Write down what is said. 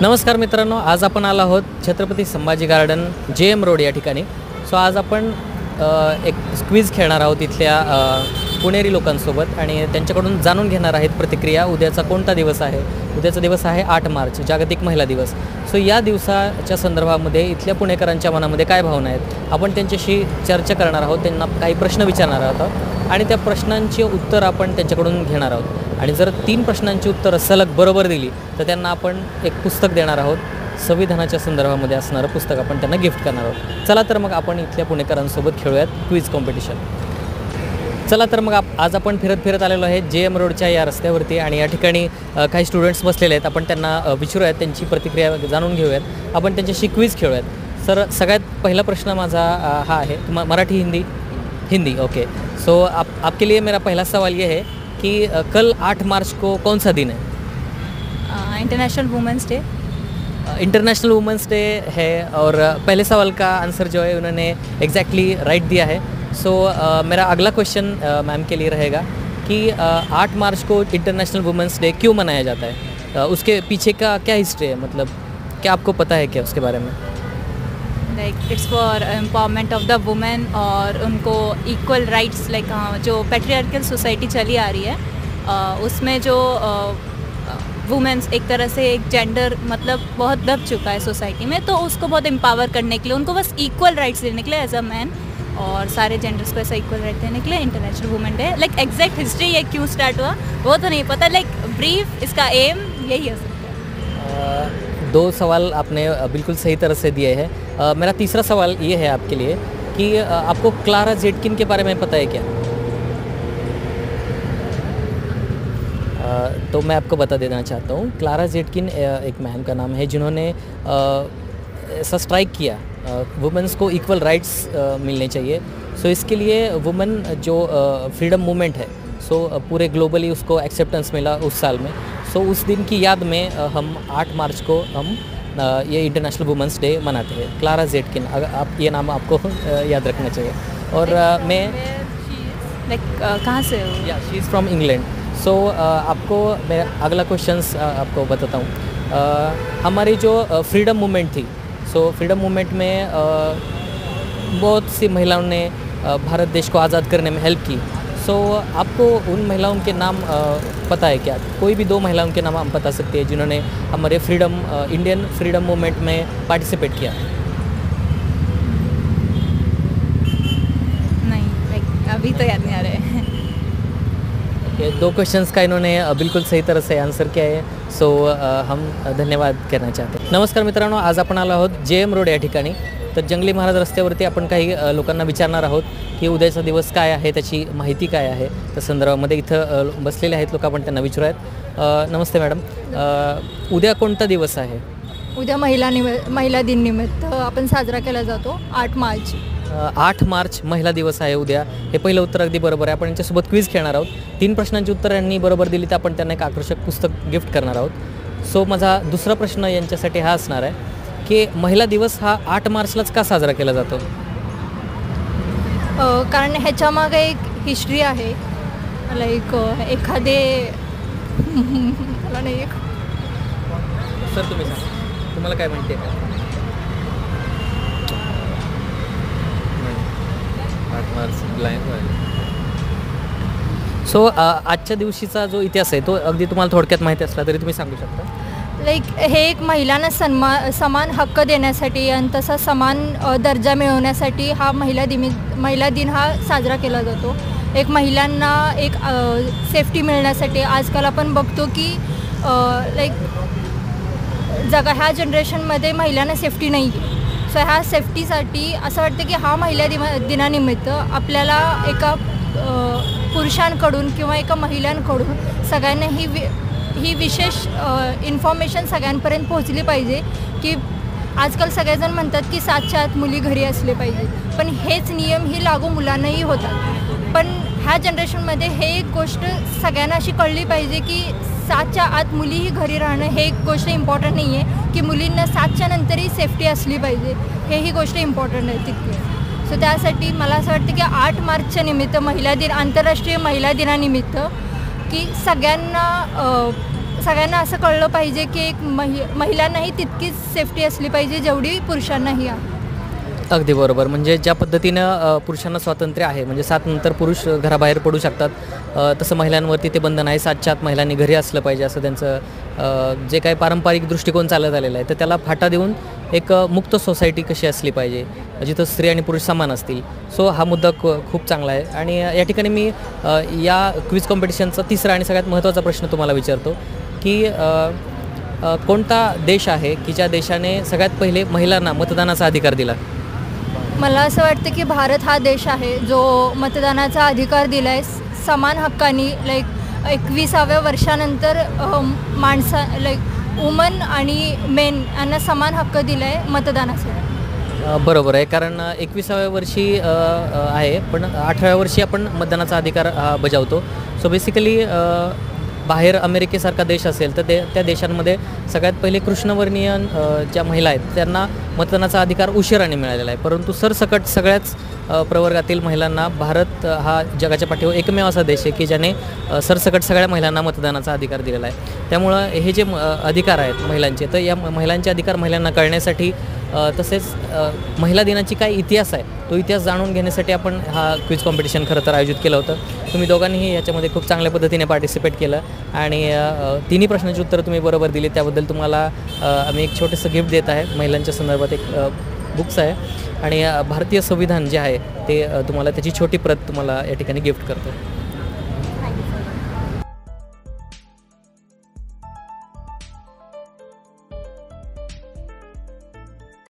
नमस्कार मित्रांनो, आज आपण आलो आहोत Chhatrapati Sambhaji garden JM road या ठिकाणी. सो आज आपण एक क्विज खेळणार आहोत इथल्या पुणेरी लोकांसोबत आणि त्यांच्याकडून जाणून घेणार आहेत प्रतिक्रिया. उद्याचा कोणता दिवस आहे? उद्याचा दिवस आहे 8 मार्च, जागतिक महिला दिवस. सो या दिवसाच्या संदर्भामध्ये इथल्या पुणेकरांच्या मनामध्ये काय भावना आहेत आपण त्यांच्याशी चर्चा करणार आहोत. त्यांना काही प्रश्न विचारणार आहोत आणि त्या प्रश्नांची उत्तर आपण त्यांच्याकडून घेणार आहोत. आणि जर 3 प्रश्नांची उत्तरं सलग बरोबर दिली तर त्यांना आपण एक पुस्तक देणार आहोत. संविधानाच्या संदर्भामध्ये असणारं पुस्तक आपण त्यांना गिफ्ट करणार आहोत. चला तर मग आपण इथल्या पुणेकरांसोबत खेळूयात क्विज कॉम्पिटिशन. चला तर मग आज आपण फिरत आलेलो आहे JM रोडच्या या रस्त्यावरती आणि या ठिकाणी काही स्टुडंट्स बसलेले आहेत. आपण त्यांना विचारूयात, त्यांची प्रतिक्रिया जाणून घेऊयात, आपण त्यांच्याशी क्विज खेळूयात. सर, सगळ्यात पहिला प्रश्न माझा हा आहे, मराठी हिंदी ओके. सो आपके लिए मेरा पहला सवाल ये है कि कल 8 मार्च को कौन सा दिन है? International women's day. International women's day है और पहले सवाल का आंसर जो है उन्होंने एग्जैक्टली राइट दिया है. सो मेरा अगला क्वेश्चन मैम के लिए रहेगा कि 8 मार्च को इंटरनेशनल वुमेंस डे क्यों मनाया जाता है? उसके पीछे का क्या हिस्ट्री है, मतलब क्या आपको पता है क्या उसके बारे में? Like it's for empowerment of the women और उनको इक्वल राइट्स. लाइक जो पैट्रियार्कल सोसाइटी चली आ रही है उसमें जो वुमेन्स एक तरह से एक जेंडर मतलब बहुत दब चुका है सोसाइटी में, तो उसको बहुत एम्पावर करने के लिए, उनको बस इक्वल राइट्स देने के लिए एज अ मैन और सारे जेंडर्स को ऐसा इक्वल राइट देने के लिए international women day. Like exact history ये क्यों स्टार्ट हुआ वो तो नहीं पता. लाइक ब्रीफ इसका एम यही हो सकता है. 2 सवाल आपने बिल्कुल सही तरह से दिए हैं. मेरा तीसरा सवाल ये है आपके लिए कि आपको क्लारा जेटकिन के बारे में पता है क्या? तो मैं आपको बता देना चाहता हूँ. क्लारा जेटकिन एक मैम का नाम है जिन्होंने ऐसा स्ट्राइक किया, वुमेन्स को इक्वल राइट्स मिलने चाहिए. सो इसके लिए वुमेन जो फ्रीडम मूवमेंट है, सो पूरे ग्लोबली उसको एक्सेप्टेंस मिला उस साल में. सो उस दिन की याद में हम 8 मार्च को हम ये इंटरनेशनल वुमेंस डे मनाते हैं. क्लारा जेटकिन, आप ये नाम आपको याद रखना चाहिए. और मैं लाइक कहाँ से हो? या शी इज़ फ्रॉम इंग्लैंड. सो आपको मैं अगला क्वेश्चंस आपको बताता हूँ. हमारी जो फ्रीडम मूवमेंट थी, सो फ्रीडम मूवमेंट में बहुत सी महिलाओं ने भारत देश को आज़ाद करने में हेल्प की. सो आपको उन महिलाओं के नाम पता है क्या? कोई भी 2 महिलाओं के नाम हम बता सकते हैं जिन्होंने हमारे इंडियन फ्रीडम मूवमेंट में पार्टिसिपेट किया. नहीं, लाइक अभी तो याद नहीं आ रहे हैं. 2 क्वेश्चंस का इन्होंने बिल्कुल सही तरह से आंसर किया है. सो हम धन्यवाद करना चाहते हैं. नमस्कार मित्रांनो, आज आपण आलो आहोत JM रोड या ठिकाणी. तर जंगली महाराज रस्त्यावरती आपण काही लोकांना विचारणार आहोत की उद्याचा दिवस काय आहे, त्याची माहिती काय आहे. त्या संदर्भामध्ये इथं बसलेले आहेत लोक, आपण त्यांना विचारूयात. नमस्ते मॅडम, उद्या कोणता दिवस आहे? उद्या महिला दिननिमित्त आपण साजरा केला जातो 8 मार्च. 8 मार्च महिला दिवस आहे उद्या. हे पहिलं उत्तर अगदी बरोबर आहे. आपण यांच्यासोबत क्विज खेळणार आहोत. 3 प्रश्नांची उत्तर यांनी बरोबर दिली तर आपण त्यांना एक आकर्षक पुस्तक गिफ्ट करणार आहोत. सो माझा दुसरा प्रश्न यांच्यासाठी हा असणार आहे की महिला दिवस हा 8 मार्चलाच का साजरा केला जातो? कारण ह्याच्यामागे एक हिस्ट्री आहे. लाईक एखादे मला नाही. सर तुम्ही सांगा, तुम्हाला काय माहिती आहे का? 8 मार्च ब्लाइंड. सो आजच्या दिवशीचा जो इतिहास आहे तो अगदी तुम्हाला थोडक्यात माहिती असला तरी तुम्ही सांगू शकता. लाईक हे एक महिलांना समान हक्क देण्यासाठी आणि तसा समान दर्जा मिळवण्यासाठी हा महिला दिन हा साजरा केला जातो. एक महिलांना एक सेफ्टी मिळण्यासाठी. आजकाल आपण बघतो की लाईक ह्या जनरेशनमध्ये महिलांना सेफ्टी नाही. सो ह्या सेफ्टीसाठी असं वाटतं की हा महिला दिनानिमित्त आपल्याला एका पुरुषांकडून किंवा एका महिलांकडून सगळ्यांना ही विशेष इन्फॉर्मेशन सगळ्यांपर्यंत पोहोचली पाहिजे की आजकाल सगळेजण म्हणतात की 7च्या आत मुली घरी असले पाहिजे, पण हेच नियम ही लागू मुलांनाही होतात. पण ह्या जनरेशनमध्ये हे एक गोष्ट सगळ्यांना अशी कळली पाहिजे की 7च्या आत मुलीही घरी राहणं हे एक गोष्ट इम्पॉर्टंट नाही आहे, की मुलींना 7च्या नंतरही सेफ्टी असली पाहिजे, हेही गोष्ट इम्पॉर्टंट आहे तितकी. सो त्यासाठी मला असं वाटतं की 8 मार्चच्या निमित्त आंतरराष्ट्रीय महिला दिनानिमित्त की सगळ्यांना सगळ्यांना असं कळलं पाहिजे की एक महिलांनाही तितकीच सेफ्टी असली पाहिजे जेवढी पुरुषांनाही आहे. अगदी बरोबर. म्हणजे ज्या पद्धतीनं पुरुषांना स्वातंत्र्य आहे, म्हणजे 7 नंतर पुरुष घराबाहेर पडू शकतात, तसं महिलांवरती ते बंधन आहे. 7च्या आत महिलांनी घरी असलं पाहिजे असं त्यांचं जे काही पारंपरिक दृष्टिकोन चालत आलेला आहे, तर त्याला फाटा देऊन एक मुक्त सोसायटी कशी असली पाहिजे जिथं स्त्री आणि पुरुष समान असतील. सो हा मुद्दा खूप चांगला आहे. आणि या ठिकाणी मी या क्विज कॉम्पिटिशनचा तिसरा आणि सगळ्यात महत्त्वाचा प्रश्न तुम्हाला विचारतो की कोणता देश आहे की ज्या देशाने सगळ्यात पहिले महिलांना मतदानाचा अधिकार दिला? मला असं वाटतं की भारत हा देश आहे जो मतदानाचा अधिकार दिला आहे समान हक्कानी. लाईक 21व्या वर्षानंतर वुमन आणि मेन यांना समान हक्क दिला आहे मतदानासाठी. बरोबर आहे. कारण 21व्या वर्षी आहे, पण 18व्या वर्षी आपण मतदानाचा अधिकार बजावतो. सो बेसिकली बाहेर अमेरिकेसारखा देश असेल तर त्या देशांमध्ये सगळ्यात पहिले कृष्णवर्णीय ज्या महिला आहेत त्यांना मतदानाचा अधिकार उशिराने मिळालेला आहे. परंतु सरसकट सगळ्याच प्रवर्गातील महिलांना भारत हा जगाच्या पाठीवर एकमेव असा देश आहे की ज्याने सरसकट सगळ्या महिलांना मतदानाचा अधिकार दिलेला आहे. त्यामुळं हे जे अधिकार आहेत महिलांचे, तर या महिलांचे अधिकार महिलांना कळण्यासाठी तसेच महिला दिनाची काय इतिहास आहे तो इतिहास जाणून घेण्यासाठी आपण हा क्विज कॉम्पिटिशन खरं तर आयोजित केलं होतं. तुम्ही दोघांनीही याच्यामध्ये खूप चांगल्या पद्धतीने पार्टिसिपेट केलं आणि तिन्ही प्रश्नांची उत्तरं तुम्ही बरोबर दिली. त्याबद्दल तुम्हाला आम्ही एक छोटंसं गिफ्ट देत आहे. महिलांच्या संदर्भात एक बुक्स आहे आणि भारतीय संविधान जे आहे ते तुम्हाला त्याची छोटी प्रत तुम्हाला या ठिकाणी गिफ्ट करतो.